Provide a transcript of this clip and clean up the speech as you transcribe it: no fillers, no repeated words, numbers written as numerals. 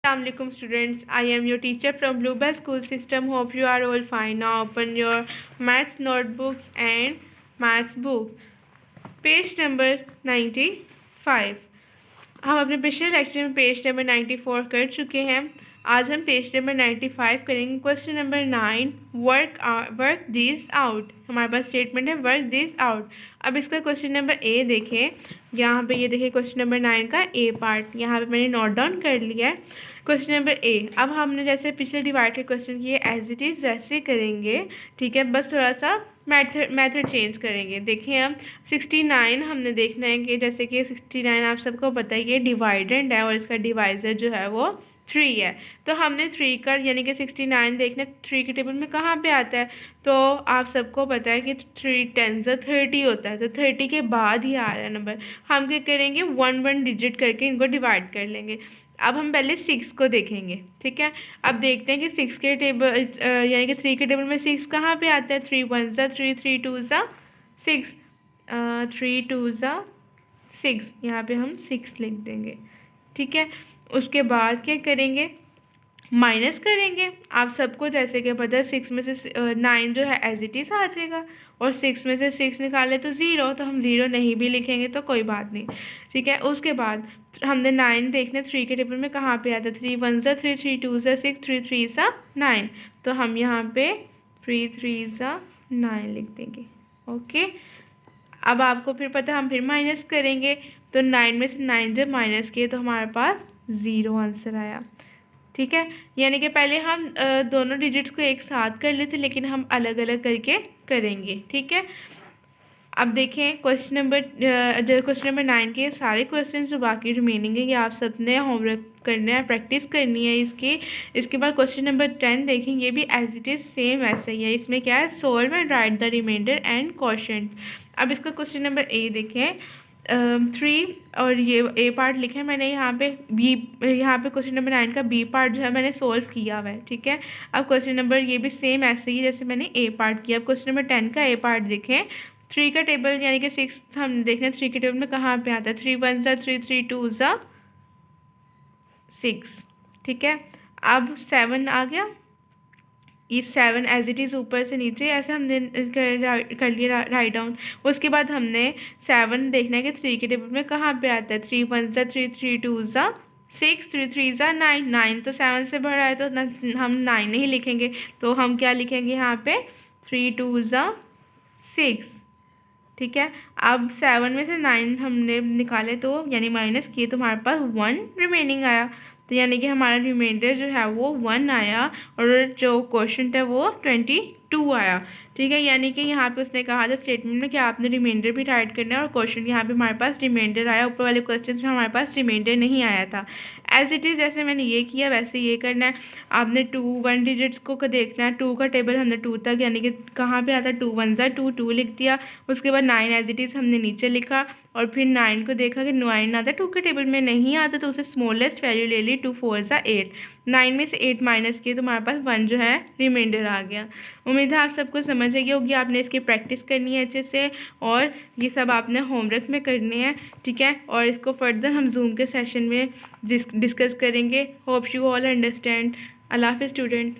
Assalamualaikum students, I am your teacher from Bluebell School System. Hope you are all fine. Now open your maths notebooks and maths book. Page number 95. हम अपने पिछले lecture में page number 94 कर चुके हैं. आज हम page number 95 करेंगे. Question number 9, work this out. हमारे पास स्टेटमेंट है वर्क दिस आउट. अब इसका क्वेश्चन नंबर ए देखें. यहाँ पे ये देखिए क्वेश्चन नंबर 9 का ए पार्ट यहाँ पे मैंने नोट डाउन कर लिया है. क्वेश्चन नंबर ए, अब हमने जैसे पिछले डिवाइड के क्वेश्चन किए एज इट इज़ वैसे करेंगे. ठीक है, बस थोड़ा सा मेथड चेंज करेंगे. देखिए अब 69 हमने देखना है कि जैसे कि 69 आप सबको पता है ये डिवाइडेंड है और इसका डिवाइज़र जो है वो 3 है. तो हमने 3 का यानी कि 69 देखना 3 के टेबल में कहाँ पे आता है. तो आप सबको पता है कि 3 10 30 होता है. तो 30 के बाद ही आ रहा है नंबर. हम क्या करेंगे 1 डिजिट करके इनको डिवाइड कर लेंगे. अब हम पहले 6 को देखेंगे. ठीक है, अब देखते हैं कि 6 के टेबल यानी कि 3 के टेबल में 6 कहाँ पे आता है. 3 1 3, 3 2 6, 3 2 6. यहाँ पे हम 6 लिख देंगे. ठीक है, उसके बाद क्या करेंगे माइनस करेंगे. आप सबको जैसे कि पता है 6 में से 9 जो है एज इट इज़ आ जाएगा और 6 में से 6 निकाले तो 0. तो हम 0 नहीं भी लिखेंगे तो कोई बात नहीं. ठीक है, उसके बाद हमने 9 देखना 3 के टेबल में कहाँ पे आता है. 3 1 3, 3 2 6, 3 3 9. तो हम यहाँ पे 3 3 9 लिख देंगे. ओके, अब आपको फिर पता है हम फिर माइनस करेंगे. तो 9 में से 9 जब माइनस किए तो हमारे पास 0 आंसर आया. ठीक है, यानी कि पहले हम दोनों डिजिट्स को एक साथ कर लेते लेकिन हम अलग अलग करके करेंगे. ठीक है, अब देखें क्वेश्चन नंबर 9 के सारे क्वेश्चन जो बाकी रिमेनिंग है ये आप सबने होमवर्क करना है, प्रैक्टिस करनी है इसकी. इसके बाद क्वेश्चन नंबर 10 देखें. ये भी एज इट इज़ सेम ऐसा ही है. इसमें क्या है solve and write the remainder and question. अब इसका क्वेश्चन नंबर ए देखें. 3 और ये ए पार्ट लिखा है मैंने. यहाँ पे बी, यहाँ पे क्वेश्चन नंबर 9 का बी पार्ट जो है मैंने सोल्व किया हुआ है. ठीक है, अब क्वेश्चन नंबर ये भी सेम ऐसे ही जैसे मैंने ए पार्ट किया. अब क्वेश्चन नंबर 10 का ए पार्ट देखें. 3 का टेबल यानी कि 6 हम देखना 3 के टेबल में कहाँ पे आता है. 3 1 3, 3 2 6. ठीक है, अब 7 आ गया. इस 7 एज इट इज़ ऊपर से नीचे ऐसे हमने कर लिया राइट डाउन. उसके बाद हमने 7 देखना है कि 3 के टेबल में कहाँ पे आता है. 3 1 3, 3 2 6, 3 3 9. 9 तो 7 से बड़ा है तो हम 9 नहीं लिखेंगे. तो हम क्या लिखेंगे यहाँ पे 3 2 6. ठीक है, अब 7 में से 9 हमने निकाले तो यानी माइनस किए तो हमारे पास 1 रिमेनिंग आया. तो यानी कि हमारा रिमाइंडर जो है वो 1 आया और जो क्वेश्चन था वो 22 आया. ठीक है, यानी कि यहाँ पे उसने कहा था स्टेटमेंट में कि आपने रिमाइंडर भी राइट करना है और क्वेश्चन यहाँ पे हमारे पास रिमाइंडर आया. ऊपर वाले क्वेश्चन में हमारे पास रिमाइंडर नहीं आया था. एज इट इज़ जैसे मैंने ये किया वैसे ये करना है. आपने 2 1 डिजिट्स को देखना है. 2 का टेबल हमने 2 तक यानी कि कहाँ पे आता है 2 1 2, 2 लिख दिया. उसके बाद 9 एज इट इज़ हमने नीचे लिखा और फिर 9 को देखा कि 9 आता है 2 के टेबल में नहीं आता तो उसे स्मॉलेस्ट वैल्यू ले ली. 2 4 8. 9 में से 8 माइनस किए तो हमारे पास 1 जो है रिमाइंडर आ गया. उम्मीद है आप सबको समझ आई होगी. आपने इसकी प्रैक्टिस करनी है अच्छे से और ये सब आपने होमवर्क में करने हैं. ठीक है, और इसको फर्दर हम जूम के सेशन में डिस्कस करेंगे. Hope you all understand. अल्लाह हाफ़िज़ स्टूडेंट.